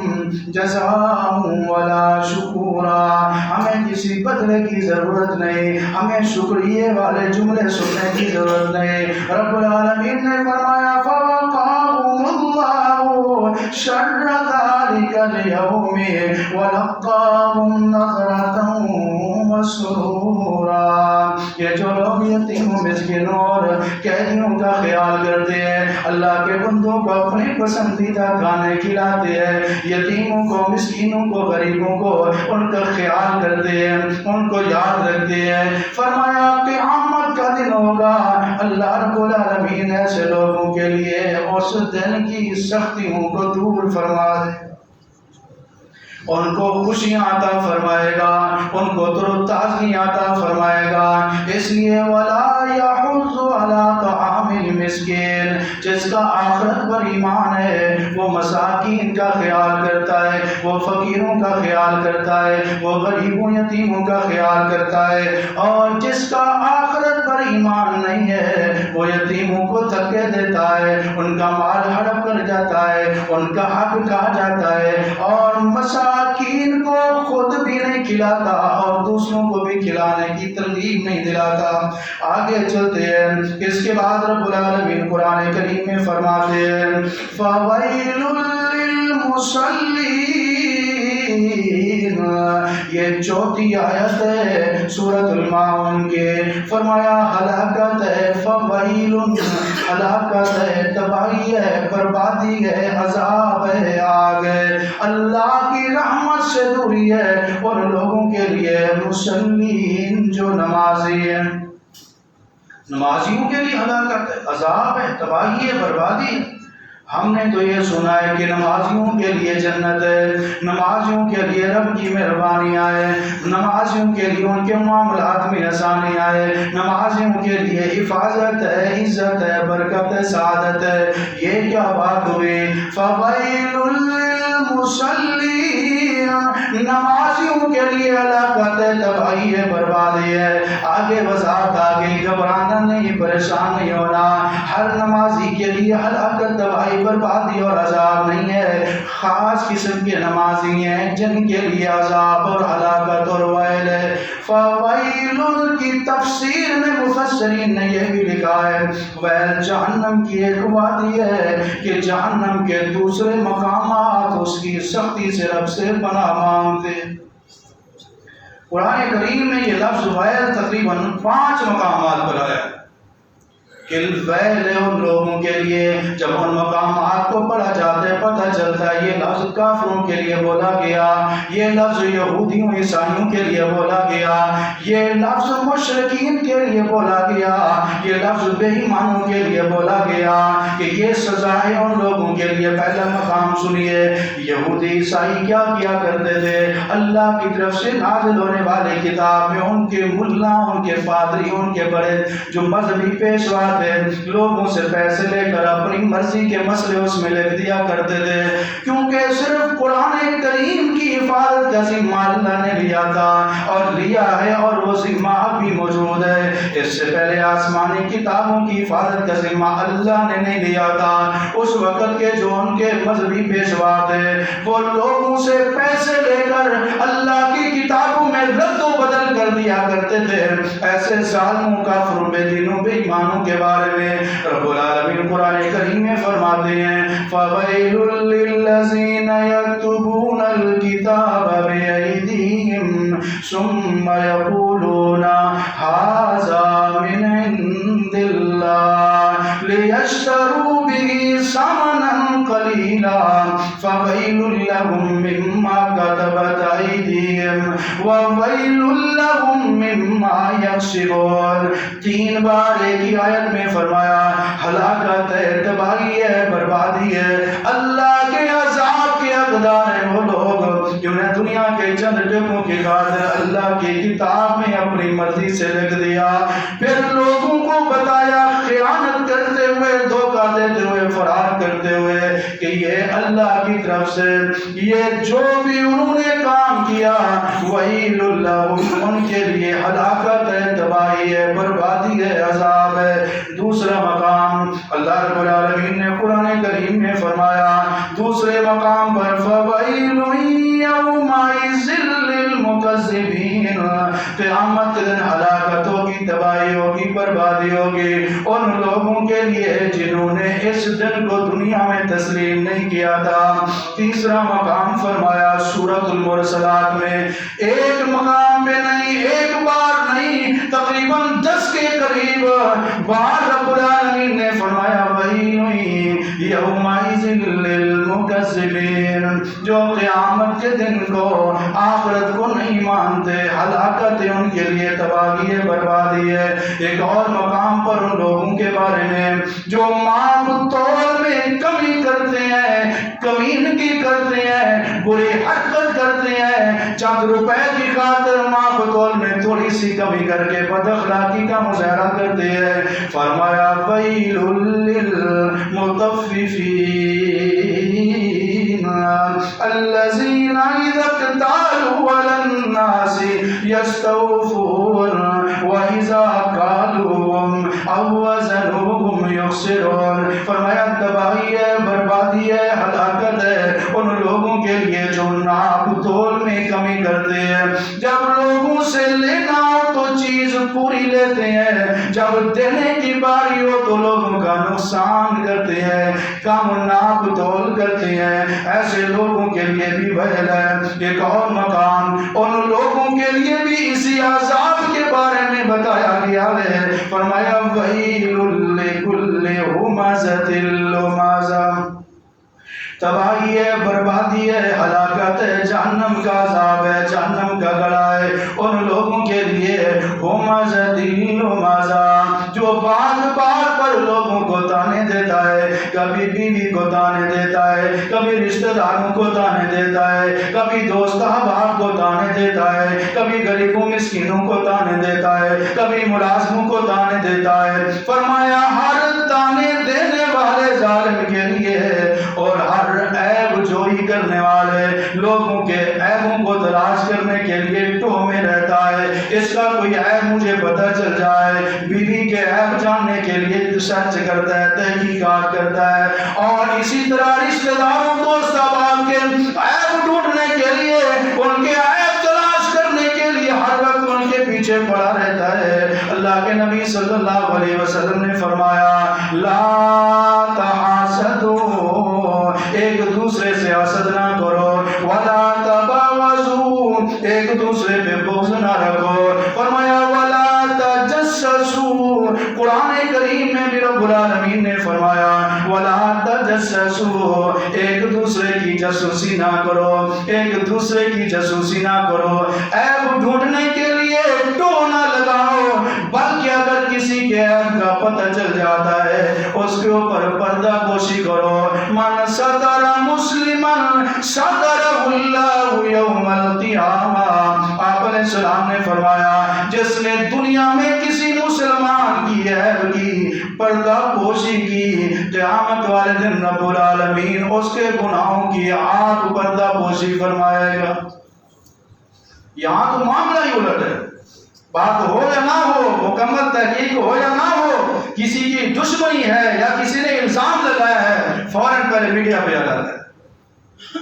جزاء ولا شکورا، ہمیں کسی بدلے کی ضرورت نہیں، ہمیں شکریہ والے جملے سننے کی ضرورت نہیں۔ رب العالمین نے فرمایا فوقاهم اللہ شر ذلك اليوم ولقاهم نظرة وسرورا۔ یہ جو لوگ یتیموں، مسکینوں اور قیدیوں کا خیال کرتے ہیں، اللہ کے بندوں کو اپنے پسندیدہ کھانے کھلاتے ہیں، یتیموں کو، مسکینوں کو، غریبوں کو ان کا خیال کرتے ہیں، ان کو یاد رکھتے ہیں، فرمایا قیامت کا دن ہوگا، اللہ رب العالمین ایسے لوگوں کے لیے اس دن کی سختیوں کو دور فرما دے، ان کو خوشیاں عطا فرمائے گا، ان کو تر و تازگی عطا فرمائے گا۔ اس لیے وَلَا يَحُضُّ عَلَىٰ طَعَامِ الْمِسْكِينِ، جس کا آخرت پر ایمان ہے وہ مساکین کا خیال کرتا ہے، وہ فقیروں کا خیال کرتا ہے، وہ غریبوں یتیموں کا خیال کرتا ہے، اور جس کا آخرت پر ایمان نہیں ہے وہ یتیموں کو دھکے دیتا ہے، ان کا مال ہڑپ کر جاتا ہے، ان کا حق کھا جاتا ہے، اور مساکین کو خود بھی نہیں کھلاتا اور دوسروں کو بھی کھلانے کی ترغیب نہیں دلاتا۔ آگے چلتے ہیں، اس کے بعد رب العالمین قرآن کریم میں فرماتے ہیں فَوَيْلٌ لِّلْمُصَلِّينَ، یہ چوتھی آیت ہے سورۃ الماعون کے، فرمایا ہلاکت ہے، فویل، ہلاکت ہے، تباہی ہے، بربادی ہے، عذاب ہے، آگ ہے، اللہ کی رحمت سے دوری ہے ان لوگوں کے لیے مسلمین جو نمازی ہیں، نمازیوں کے لیے ہلاکت ہے، عذاب ہے، تباہی ہے، بربادی ہے۔ ہم نے تو یہ سنا ہے کہ نمازیوں کے لیے جنت ہے، نمازیوں کے لیے رب کی مہربانیاں ہیں، نمازیوں کے لیے ان کے معاملات میں آسانیاں ہیں، نمازیوں کے لیے حفاظت ہے، عزت ہے، برکت ہے، سعادت ہے۔ یہ کیا بات ہوئی؟ فَوَيْلٌ لِّلْمُصَلِّينَ، نمازیوں کے لیے ہلاکت ہے، تباہی ہے، بربادی ہے۔ آگے وضاحت آ گئی، گھبرانا نہیں، پریشان نہیں ہونا، ہر نمازی کے لیے ہلاکت، تباہی، بربادی اور عذاب نہیں ہے، خاص قسم کے نمازی ہیں جن کے لیے عذاب اور ہلاکت اور ویل ہے۔ فویل کی تفسیر میں مفسرین نے یہ بھی لکھا ہے ویل جہنم کی ایک وادی ہے کہ جہنم کے دوسرے مقامات اس کی سختی سے رب سے پناہ مانگتے۔ قرآن کریم میں یہ لفظ ویل تقریباً 5 مقامات پر آیا ہے۔ ویل ان لوگوں کے لیے جب ان مقامات کو پڑھا جاتا ہے پتہ چلتا ہے یہ لفظ کافروں کے لیے بولا گیا، یہ لفظ یہودیوں عیسائیوں کے لیے بولا گیا، یہ لفظ مشرکین کے لیے بولا گیا، یہ لفظ بے ایمانوں کے لیے بولا گیا کہ یہ سزا ہے ان لوگوں کے لیے۔ پہلا مقام سنیے، یہودی عیسائی کیا کیا کرتے تھے؟ اللہ کی طرف سے نازل ہونے والے کتاب میں ان کے ملا، ان کے پادری، ان کے بڑے جو مذہبی پیشوا تھے لوگوں سے پیسے لے کر اپنی مرضی کے مسئلے اس میں لکھ دیا کرتے تھے، کیونکہ صرف قرآن کریم کی حفاظت کا ذمہ اللہ نے لیا تھا اور لیا ہے، اور وہ ذمہ اب بھی موجود ہے۔ اس سے پہلے آسمانی کتابوں کی حفاظت کا ذمہ اللہ نے نہیں لیا تھا۔ اس وقت کے جو ان کے مذہبی پیشوا تھے وہ لوگوں سے پیسے لے کر اللہ کی کتابوں میں رد و بدل کر دیا کرتے تھے۔ ایسے ظالموں، کافروں، بے دینوں، بے ایمانوں کے بارے میں رب العالمین قرآن کریم میں فرماتے ہیں فَوَيْلٌ لِّلَّذِينَ يَكْتُبُونَ الْكِتَابَ بِأَيْدِيهِمْ ثُمَّ يَقُولُونَ هَٰذَا مِنْ عِندِ اللَّهِ لِيَشْتَرُوا بِهِ ثَمَنًا قَلِيلًا فَوَيْلٌ لَّهُم مِّمَّا كَتَبَتْ أَيْدِيهِمْ وَوَيْلٌ لَّهُم مِّمَّا يَكْسِبُونَ۔ تین بار ایک ہی آیت میں فرمایا ہلاکت ہے، تباہی ہے، بربادی ہے، اللہ کے عذاب کے حقدار ہیں وہ لوگ جنہیں دنیا کے چند ٹکوں کی خاطر اللہ کی کتاب میں اپنی مرضی سے لکھ دیا، پھر لوگوں کو بتایا خیانت کرتے ہوئے، دھوکہ دیتے ہوئے، فرار کرتے ہوئے کہ یہ اللہ کی طرف سے یہ جو بھی انہوں نے کام کیا وَيْلٌ لَّهُمْ، ان کے لیے ہلاکت ہے، تباہی ہے، بربادی ہے، عذاب ہے۔ دوسرا مقام اللہ رب العالمین نے قرآن کریم میں فرمایا دوسرے مقام پر فَوَيْلٌ يَوْمَئِذٍ لِّلْمُكَذِّبِينَ، قیامت کے دن ہلاکت ہوگی، تباہی ہوگی، بربادی ہوگی ان لوگوں کے لیے جنہوں نے اس دن کو دنیا میں تسلیم نہیں کیا تھا۔ تیسرا مقام فرمایا سورۃ المرسلات میں، ایک مقام میں نہیں، ایک بار نہیں، تقریباً 10 کے قریب بار رب العالمین نے فرمایا وَيْلٌ يَوْمَئِذٍ لِّلْمُكَذِّبِينَ، جو قیامت کے دن کو، آخرت کو نہیں مانتے، ہلاکت ہے ان کے لیے، تباہی ہے، بربادی ہے۔ ایک اور مقام پر ان لوگوں کے بارے میں جو مال تول میں کمی کرتے ہیں، کمینگی کرتے ہیں، بری حرکت کرتے ہیں، چند روپے کی خاطر مال تول میں تھوڑی سی کمی کر کے بد اخلاقی کا مظاہرہ کرتے ہیں۔ فرمایا وَيْلٌ لِّلْمُطَفِّفِينَ الَّذِينَ إِذَا اكْتَالُوا عَلَى النَّاسِ يَسْتَوْفُونَ وَإِذَا كَالُوهُمْ أَو وَّزَنُوهُمْ يُخْسِرُونَ۔ فرمایا تباہی ہے، بربادی ہے، ہلاکت ہے ان لوگوں کے لیے جو ناپ تول میں کمی کرتے ہیں، جب لوگوں سے لینا ہو تو چیز پوری لیتے ہیں، جب دینے کی باری ہو تو لوگوں کا نقصان کرتے ہیں، کم ناپ تول کرتے ہیں، ایسے لوگوں کے لیے بھی ویل ہے۔ ایک اور مقام ان لوگوں کے لیے بھی اسی عذاب کے بارے میں بتایا گیا ہے، فرمایا وَيْلٌ لِّكُلِّ ہُمَزَةٍ لُّمَزَةٍ، تباہی ہے، بربادی ہے، ہلاکت ہے، جہنم کا عذاب ہے، جہنم کا گڑھا ہے ان لوگوں کے لیے ہُمَزَةٍ لُّمَزَةٍ، جو بار بار پر لوگوں کو تانے دیتا ہے، کبھی بیوی کو تانے دیتا ہے، کبھی رشتہ داروں کو تانے دیتا ہے، کبھی دوست احباب کو تانے دیتا ہے، کبھی غریبوں مسکینوں کو تانے دیتا ہے، کبھی ملازموں کو تانے دیتا ہے۔ فرمایا ہر تانے دینے والے ظالم کے لیے ہے اور ہر عیب جوئی کرنے والے لوگوں کے عیبوں کو تلاش کرنے کے لیے ٹو میں رہتا ہے۔ اس کا کوئی عیب مجھے پتہ چل جائے، بیوی کے عیب جاننے کے لیے سرچ کرتا ہے، تحقیقات کرتا ہے، اور اسی طرح رشتہ داروں دوست احباب کے عیب ڈھونڈنے کے لیے، ان کے عیب تلاش کرنے کے لیے ہر وقت ان کے پیچھے پڑا رہتا ہے۔ اللہ کے نبی صلی اللہ علیہ وسلم نے فرمایا لا تحاسدوا، ایک دوسرے سے حسد نہ کرو، ولا تباغضوا، ایک دوسرے پہ بغض نہ رکھو، فرمایا ولا تجسسوا، قرآن کریم میں بھی تجسسوا، ایک دوسرے کی جاسوسی نہ کرو، ایک دوسرے کی جاسوسی نہ کرو، عیب ڈھونڈنے کے لیے ٹو نہ لگاؤ، بلکہ اگر کسی کے عیب کا پتہ چل جاتا ہے اس کے اوپر پردہ پوشی کرو۔ من ستر مسلمن سترہ اللہ یوم القیامہ، آپ علیہ السلام نے فرمایا جس نے دنیا میں کسی مسلمان کی عیب کی، پردہ پوشی کی، قیامت والے دن رب العالمین اس کے گناہوں کی آنکھ پردہ پوشی فرمائے گا۔ یہاں تو معاملہ ہی الٹ ہے، بات ہو یا نہ ہو، مکمل تحقیق ہو یا نہ ہو، کسی کی دشمنی ہے یا کسی نے الزام لگایا ہے، فوراً پہلے میڈیا پہ آ جاتا ہے،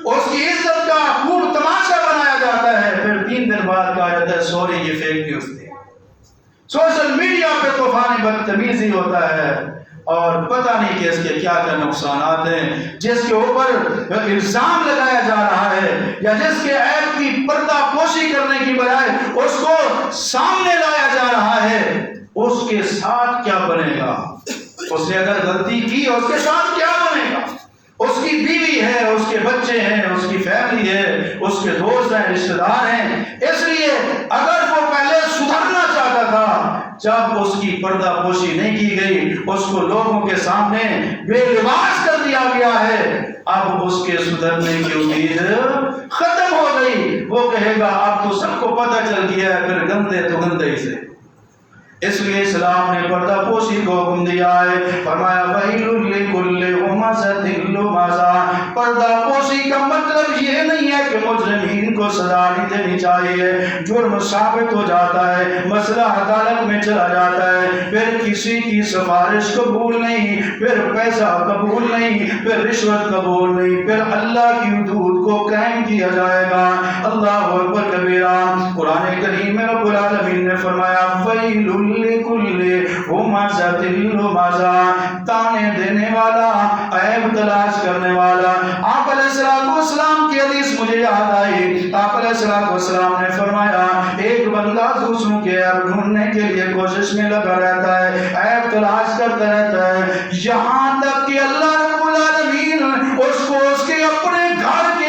اس کی عزت کا خوب تماشا بنایا جاتا ہے، پھر 3 دن بعد کہا جاتا ہے سوری یہ فیک نیوز تھی۔ سوشل میڈیا پہ طوفان بدتمیزی ہوتا ہے اور پتہ نہیں کہ اس کے کیا کیا نقصانات ہیں، جس کے اوپر الزام لگایا جا رہا ہے یا جس کے عیب کی پردہ پوشی کرنے کی بجائے اس کو سامنے لایا جا رہا ہے، اس کے ساتھ کیا بنے گا؟ اس نے اگر غلطی کی اس کے ساتھ کیا بنے گا؟ اس کی بیوی ہے، اس کے بچے ہیں، اس کی فیملی ہے، اس کے دوست ہیں، رشتہ دار ہیں، اس لیے اگر وہ پہلے سدھرنا چاہتا تھا، جب اس کی پردہ پوشی نہیں کی گئی، اس کو لوگوں کے سامنے بے لباس کر دیا گیا ہے، اب اس کے سدھرنے کی امید ختم ہو گئی۔ وہ کہے گا اب تو سب کو پتہ چل گیا ہے، پھر گندے تو گندے ہی سے۔ اس لیے اسلام نے پردہ پوشی کو حکم دیا ہے، فرمایا وَيْلٌ لِكُلِّ ہُمَزَةٍ لُمَزَةٍ۔ پردہ پوشی کا مطلب یہ نہیں ہے کہ مجرمین کو سزا نہیں دینی چاہیے، جرم ثابت ہو جاتا ہے، مسئلہ عدالت میں چلا جاتا ہے، پھر کسی کی سفارش قبول نہیں، پھر پیسہ قبول نہیں، پھر رشوت قبول نہیں، پھر اللہ کی حدود کو قائم کیا جائے گا۔ اللہ اکبر کبیرہ۔ قرآن کریم میں رب العالمین نے فرمایا وَيْلٌ لِكُلِّ ہُمَزَةٍ لُمَزَةٍ، تانے دینے والا، عیب تلاش کرنے والا۔ آپ علیہ السلام کی حدیث مجھے یاد آئی، آپ علیہ السلام نے فرمایا ایک بندہ دوسروں کے عیب ڈھونڈنے کے لیے کوشش میں لگا رہتا ہے، عیب تلاش کرتا رہتا ہے، یہاں تک کہ اللہ رب العالمین اس کو اس کے اپنے گھر کے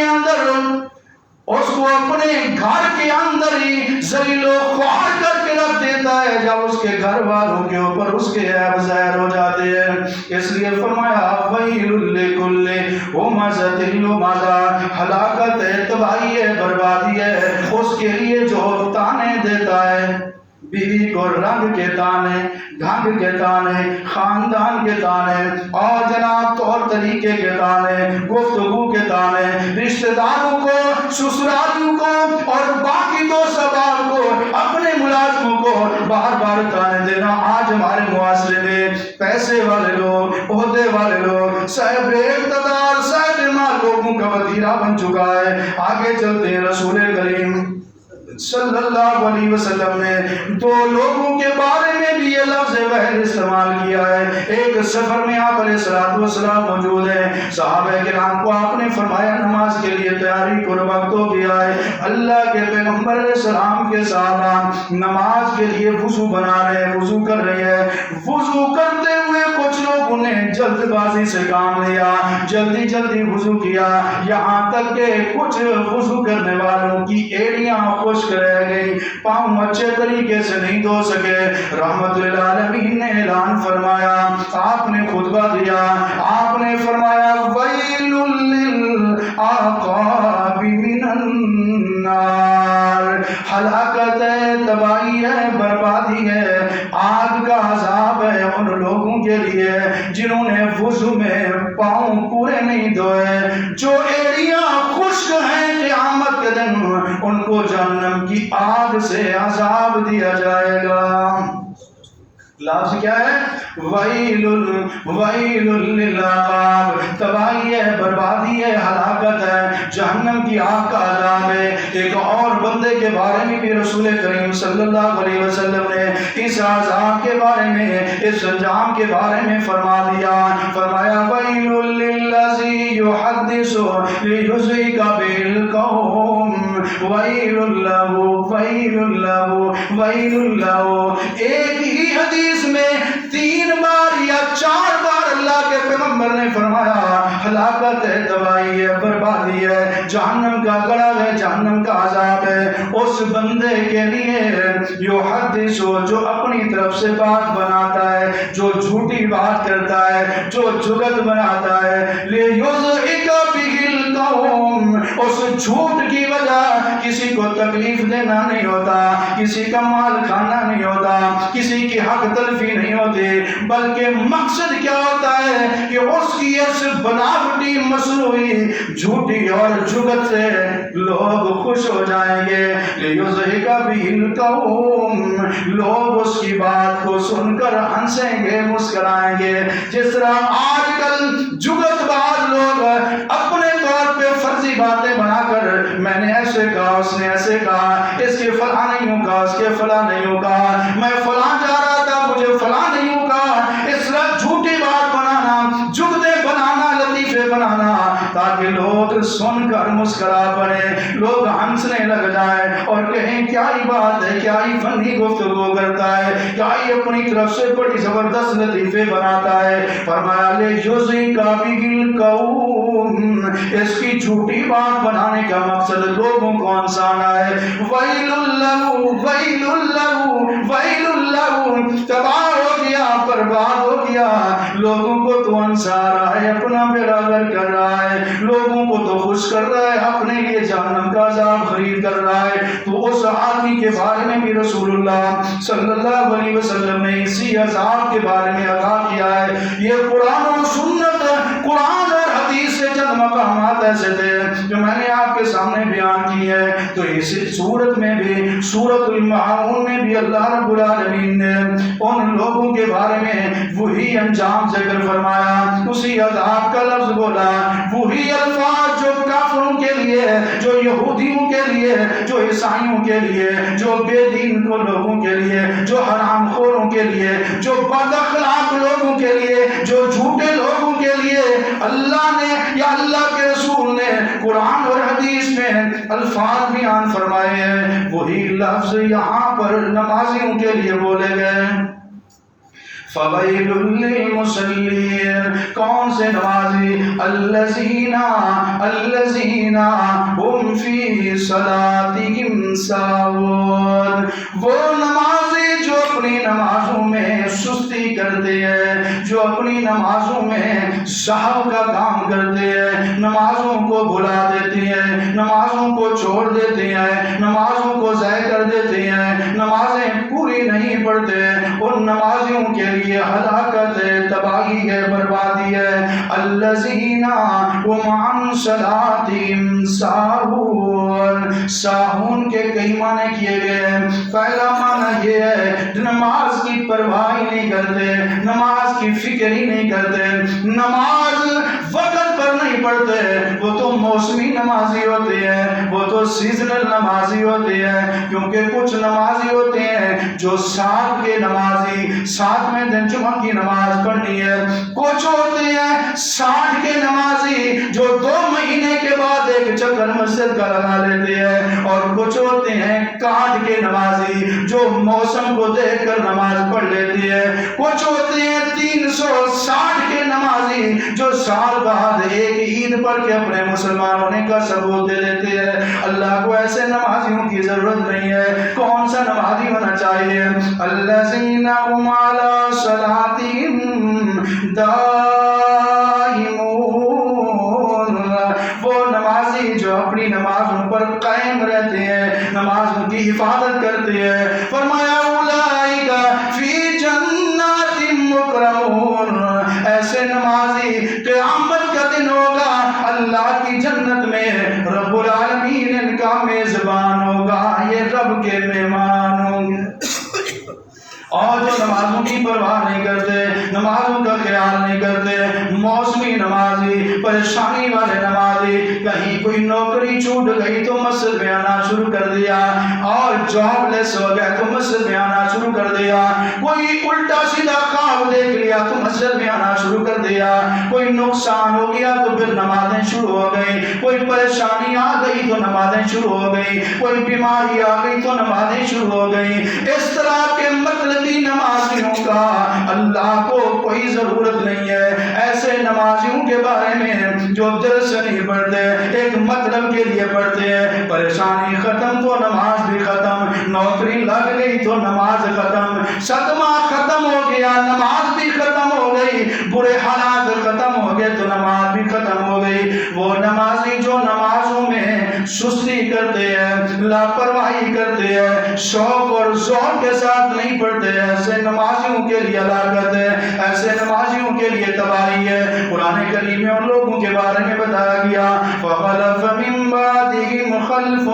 اندر ہی ذلیل و خوار کر کے رکھ دیتا ہے، جب اس کے گھر والوں کے اوپر اس کے عیب ظاہر ہو جاتے ہیں۔ اس لیے فرمایا وَيْلٌ لِكُلِّ ہُمَزَةٍ لُمَزَةٍ، ہلاکت ہے، تباہی ہے، بربادی ہے اس کے لیے جو تانے دیتا ہے، بیوی کو رنگ کے تانے، ڈھنگ کے تانے، خاندان کے تانے، اور جناب طور طریقے کے تانے، گفتگو کے تانے، رشتہ داروں کو، سسرالیوں کو اور باقی دوست احباب کو، اپنے ملازموں کو بار بار تانے دینا۔ آج ہمارے معاشرے میں پیسے والے لوگ، عہدے والے لوگ، صاحب اقتدار، صاحب مال لوگوں کا وتیرہ بن چکا ہے۔ آگے چلتے ہیں، رسول کریم صلی اللہ علیہ وسلم نے 2 لوگوں کے بارے میں بھی یہ لفظ وحل استعمال کیا ہے۔ ایک سفر میں آپ علیہ السلام موجود ہیں، صحابہ کرام کو آپ نے فرمایا نماز کے لیے تیاری کرو، وقت ہو گیا ہے۔ اللہ کے پیغمبر علیہ السلام کے صحابہ نماز کے لیے وضو بنا رہے ہیں، وضو کر رہے ہیں، وضو کرتے ہوئے کچھ لوگوں نے جلد بازی سے کام لیا، جلدی جلدی وضو کیا، یہاں تک کہ کچھ وضو کرنے والوں کی ایڑیاں خشک رہ گئی، پاؤں اچھے طریقے سے نہیں دھو سکے۔ رحمت للعالمین نے اعلان فرمایا، آپ نے خطبہ دیا، آپ نے فرمایا وَيْلٌ لِلْعَقَابِ مِنَ النَّارِ، ہلاکت ہے، تباہی ہے، بربادی ہے، آگ کا عذاب ہے ان لوگوں کے لیے جنہوں نے وضو میں پاؤں پورے نہیں دھوئے، جو ایڑیاں خشک ہیں، قیامت کے دن ان کو جہنم کی آگ سے عذاب دیا جائے گا۔ لفظ کیا ہے؟ وَيْلٌ لِلْعَقَابِ، تباہی ہے، بربادی ہے، ہلاکت ہے، جہنم کی آگ کا عذاب ہے۔ ایک اور بندے کے بارے میں بھی رسول کریم صلی اللہ علیہ وسلم نے اس عذاب کے بارے میں، اس انجام کے بارے میں فرما دیا، فرمایا وَيْلٌ لِلَّذِي يُحَدِّثُ لِيُزْعِجَ بِالْقَوْمِ وَيْلٌ لَهُ وَيْلٌ لَهُ وَيْلٌ لَهُ۔ ایک ہی حدیث میں 3 بار یا 4 بار اللہ کے پیغمبر نے فرمایا ہلاکت ہے، تباہی ہے، بربادی ہے، جہنم کا گڑھا ہے، جہنم کا عذاب ہے اس بندے کے لیے یحدث، جو اپنی طرف سے بات بناتا ہے، جو جھوٹی بات کرتا ہے، جو جھگت بناتا ہے، لیُضحِکَ بِهِ الْقَوْمَ، اس جھوٹ کی وجہ کسی کو تکلیف دینا نہیں ہوتا، کسی کا مال کھانا نہیں ہوتا، کسی کی حق تلفی نہیں ہوتی، بلکہ مقصد کیا ہوتا ہے کہ اس کی اس بناوٹی مصنوعی جھوٹی اور جھگت سے لوگ خوش ہو جائیں گے، لیُضحِکَ بِهِ الْقَوْمَ، لوگ اس کی بات کو سن کر ہنسیں گے، مسکرائیں گے۔ جس طرح آج کل جھگت باز لوگ اپنے طور پہ فرضی باتیں بنا کر میں نے ایسے کہا، اس نے ایسے کہا، اس کے فلاں نہیں ہوں کہا، اس کے فلاں نہیں ہوں کہا، میں فلاں جا رہا تھا مجھے فلاں نہیں ہوں کہا، اس طرح جھوٹی بات بنانا، جھگتے بنانا، لطیفے بنانا تاکہ لوگ سن کر مسکرا پڑیں، لوگ ہنسنے لگ جائیں اور کہیں کیا ہی بات ہے، کیا ہی فنی گفتگو کرتا ہے، کیا ہی اپنی طرف سے بڑی زبردست لطیفے بناتا ہے۔ فرمایا لیُضحِکَ بِهِ الْقَوْمَ، اس کی جھوٹی بات بنانے کا مقصد لوگوں کو ہنسانا ہے۔ وَيْلٌ لَّهُ وَيْلٌ لَّهُ وَيْلٌ لَّهُ، تباہ ہو گیا، برباد ہو گیا، لوگوں کو تو ہنسا رہا ہے، اپنا بیڑا غرق کر رہا ہے، لوگوں کو تو خوش کر رہا ہے، اپنے لیے جہنم کا عذاب خرید کر رہا ہے۔ تو اس آدمی کے بارے میں بھی رسول اللہ صلی اللہ علیہ وسلم نے اسی عذاب کے بارے میں آگاہ کیا ہے۔ یہ قرآن و سنت، قرآن اور حدیث سے چند مقامات ایسے تھے جو میں نے آپ کے سامنے بیان کی ہے۔ تو اسی صورت میں بھی، سورۃ المعون میں بھی اللہ رب العالمین نے ان لوگوں کے بارے میں وہی انجام ذکر فرمایا، اسی عذاب کا لفظ بولا، وہی الفاظ جو کافروں کے لیے، جو یہودیوں کے لیے، جو عیسائیوں کے لیے، جو بے دین کو لوگوں کے لیے، جو حرام خوروں کے لیے، جو بد اخلاق لوگوں کے لیے، جو جھوٹے لوگوں کے لیے اللہ نے یا اللہ کے رسول نے قرآن اور حدیث میں الفاظ بیان فرمائے ہیں، وہی لفظ یہاں پر نمازیوں کے لیے بولے گئے۔ فَوَيْلٌ لِّلْمُصَلِّينَ، کون سے نمازی؟ الَّذِينَ هُمْ فِي صَلَاتِهِمْ سَاهُونَ، وہ نمازی جو اپنی نمازوں میں سستی کرتے ہیں، جو اپنی نمازوں میں سہو کا کام کرتے ہیں، نمازوں کو بھلا دیتے ہیں، نمازوں کو چھوڑ دیتے ہیں، نمازوں کو ضائع کر دیتے ہیں، نمازیں پوری نہیں پڑھتے، ان نمازیوں کے لیے ہلاکت ہے، تباہی ہے، بربادی ہے۔ الذین هم عن صلاتهم ساہون، ساہون کے کئی معنی کیے گئے ہیں۔ پہلا معنی یہ ہے نماز کی پرواہ ہی نہیں کرتے، نماز کی فکر ہی نہیں کرتے، نماز وقت پر نہیں پڑھتے، وہ تو موسمی نمازی ہوتے ہیں، وہ تو سیزنل نمازی ہوتے ہیں، کیونکہ کچھ نمازی ہوتے ہیں جو سات کے نمازی، 7ویں دن جمعہ کی نماز پڑھنی ہے، کچھ ہوتے ہیں 60 کے نمازی جو 2 مہینے کے بعد ایک چکر مسجد کا لگا لیتے ہیں، اور کچھ ہوتے ہیں 61 کے نمازی جو موسم کو دیکھ کر نماز پڑھ لیتی ہے، کچھ ہوتے ہیں 360 کے نمازی جو سال بعد ایک عید پڑھ کے اپنے مسلمان ہونے کا ثبوت دے دیتے ہیں۔ اللہ کو ایسے نمازیوں کی ضرورت نہیں ہے۔ کون سا نمازی ہونا چاہیے؟ الذین هم علی صلاتہم دائمون، وہ نمازی جو اپنی نمازوں پر قائم رہتے ہیں، نمازوں کی حفاظت کرتے ہیں۔ فرمایا اولئک فی جنات مکرمون، ایسے نمازی قیامت کا دن ہوگا اللہ کی جنت میں رب العالمین ان کا میزبان ہوگا، یہ رب کے مہمان ہوں گے۔ اور جو نمازوں کی پرواہ نہیں کرتے، نمازوں کا خیال نہیں کرتے، موسمی نمازی، پریشانی والے نمازی، کہیں کوئی نوکری چھوٹ گئی تو مسجد میں آنا شروع کر دیا، اور جاب لیس ہو گیا تو مسجد میں آنا شروع کر دیا، کوئی الٹا سیدھا کام خواب دیکھ لیا تو مسجد میں آنا شروع کر دیا، کوئی نقصان ہو گیا تو پھر نمازیں شروع ہو گئی، کوئی پریشانی آ گئی تو نمازیں شروع ہو گئی، کوئی بیماری آ گئی تو نمازیں شروع ہو گئی۔ اس طرح کے مطلبی نمازیوں کا اللہ کو کوئی ضرورت نہیں ہے۔ ایسے نمازیوں کے بارے میں جو دل سے نہیں پڑھتے، ایک مطلب کے لیے پڑھتے ہیں، پریشانی ختم تو نماز بھی ختم، نوکری لگ گئی تو نماز ختم، صدمہ ختم ہو گیا نماز بھی ختم ہو گئی، برے حالات ختم ہو گئے تو نماز بھی ختم ہو گئی۔ وہ نمازی جو نمازوں میں سستی کرتے ہیں، لاپرواہی کرتے ہیں، شوق اور ذوق کے ساتھ نہیں پڑھتے، ایسے نمازیوں کے لیے ہلاکت ہے، ایسے نمازیوں کے لیے تباہی ہے۔ قرآن کریم میں ان لوگوں کے بارے میں بتایا گیا، فَخَلَفَ مِن بَعْدِهِمْ خَلْفٌ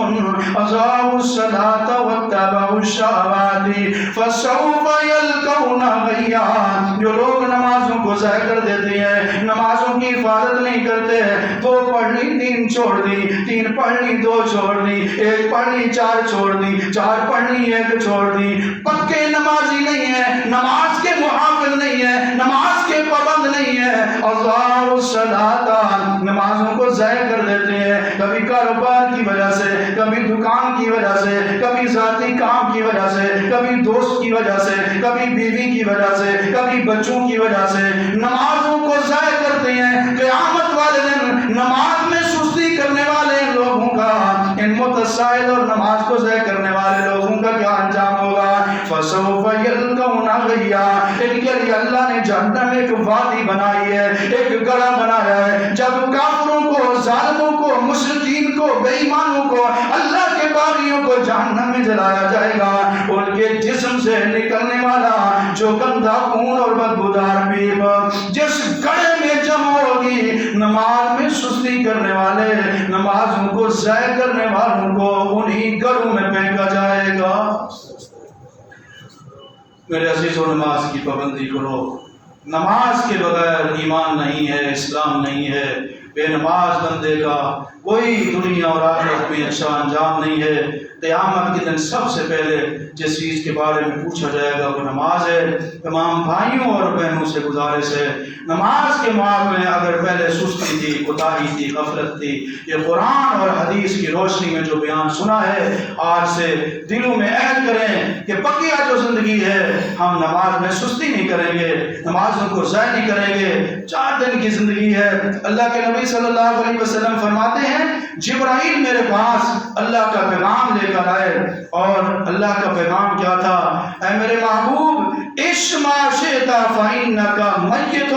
أَضَاعُوا الصَّلَاةَ وَاتَّبَعُوا الشَّهَوَاتِ فَسَوْفَ يَلْقَوْنَ غَيًّا۔ جو لوگ نمازوں کو ضائع کر دیتے ہیں، نمازوں کی حفاظت نہیں کرتے، دو پڑھ لی تین چھوڑ دی، تین پڑھ لی دو چھوڑ دی، ایک پڑھ لی چار چھوڑ دی، چار پڑھ لی ایک چھوڑ دی، پکے نمازی نہیں ہے، نماز کے محافظ نہیں ہے، نماز کے پابند نہیں ہے، اضاعوا الصلاۃ، نمازوں کو ضائع کر دیتے ہیں، کبھی کاروبار کی وجہ سے، کبھی دکان کی وجہ سے، کبھی ذاتی کام کی وجہ سے، کبھی دوست کی وجہ سے، کبھی بیوی کی وجہ سے، کبھی بچوں کی وجہ سے نمازوں کو ضائع کرتے ہیں۔ قیامت والے دن نماز میں سستی کرنے والے لوگوں کا، ان متسائل اور نماز کو ضائع کرنے والے لوگوں کا کیا انجام ہوگا؟ فَسَوْفَ يَلْقَوْنَ غَيًّا، ان کے لیے اللہ نے جہنم ایک وادی بنائی ہے، ایک گڑھا بنایا ہے، جب کافروں کو، ظالموں کو، مشرکین کو، بے ایمانوں کو، اللہ کے باغیوں کو جہنم میں جلایا جائے گا، ان کے جسم سے نکلنے والا جو گندا خون اور بدبودار پیپ جس گڑھے میں جمع ہوگی، نماز میں سستی کرنے والے، نمازوں کو ضائع کرنے والوں کو انہی گڑھوں میں پھینکا جائے گا۔ میرے عزیزو، نماز کی پابندی کرو، نماز کے بغیر ایمان نہیں ہے، اسلام نہیں ہے، بے نماز بندے کا کوئی دنیا اور آخرت میں اچھا انجام نہیں ہے۔ قیامت کے دن سب سے پہلے جس چیز کے بارے میں پوچھا جائے گا وہ نماز ہے۔ تمام بھائیوں اور بہنوں سے گزارش ہے، نماز کے معاملے میں اگر پہلے سستی تھی، کوتاہی تھی، غفلت تھی، یہ قرآن اور حدیث کی روشنی میں جو بیان سنا ہے، آج سے دلوں میں عہد کریں کہ بقیہ جو زندگی ہے ہم نماز میں سستی نہیں کریں گے، نمازوں کو ضائع نہیں کریں گے۔ 4 دن کی زندگی ہے۔ اللہ کے نبی صلی اللہ علیہ وسلم فرماتے ہیں، جبرائیل میرے پاس اللہ کا پیغام لے کر آئے، اور اللہ کا پیغام کیا تھا؟ اے میرے محبوب، عش ما شئت فإنک میت،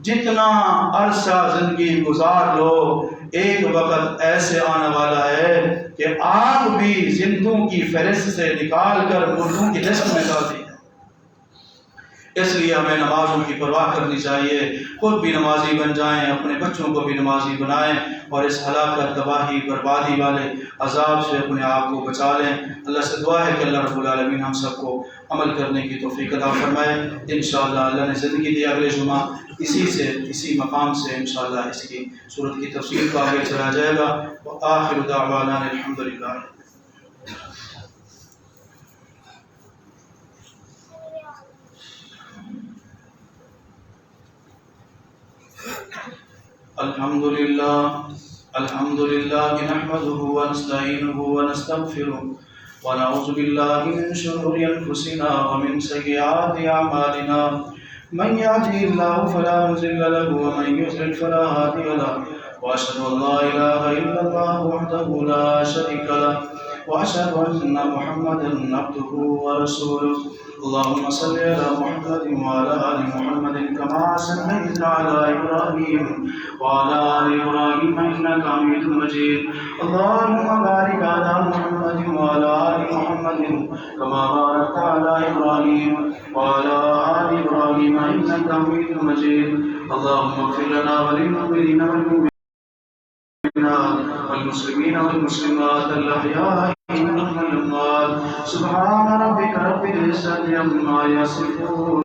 جتنا عرصہ زندگی گزار لو، ایک وقت ایسے آنے والا ہے کہ آپ بھی زندوں کی فہرست سے نکال کر مردوں کی لسٹ میں ڈال دی۔ اس لیے ہمیں نمازوں کی پرواہ کرنی چاہیے، خود بھی نمازی بن جائیں، اپنے بچوں کو بھی نمازی بنائیں، اور اس ہلاکت، تباہی، بربادی والے عذاب سے اپنے آپ کو بچا لیں۔ اللہ سے دعا ہے کہ اللہ رب العالمین ہم سب کو عمل کرنے کی توفیق عطا فرمائے۔ انشاءاللہ اللہ نے زندگی دی، اگلے جمعہ اسی مقام سے انشاءاللہ اس کی صورت کی تفصیل کو آگے چلا جائے گا۔ وآخر دعوانا الحمدللہ۔ الحمد لله نحمده ونستعينه ونستغفره ونعوذ بالله من شرور أنفسنا ومن سيئات أعمالنا، من يهده الله فلا مضل له ومن يضلل فلا هادي له، وأشهد أن لا إله إلا الله وحده لا شريك له، وأشهد أن محمدا عبده ورسوله۔ اللهم صل على محمد وعلى آل محمد كما صليت على إبراهيم وعلى آل إبراهيم إنك حميد مجيد۔ اللهم بارك على محمد وعلى آل محمد كما باركت على إبراهيم وعلى آل إبراهيم إنك حميد مجيد۔ اللهم اغفر لنا وللمؤمنين والمؤمنات والمسلمين والمسلمات الأحياء منهم والأموات، سبحان ربك رب العزة عما يصفون۔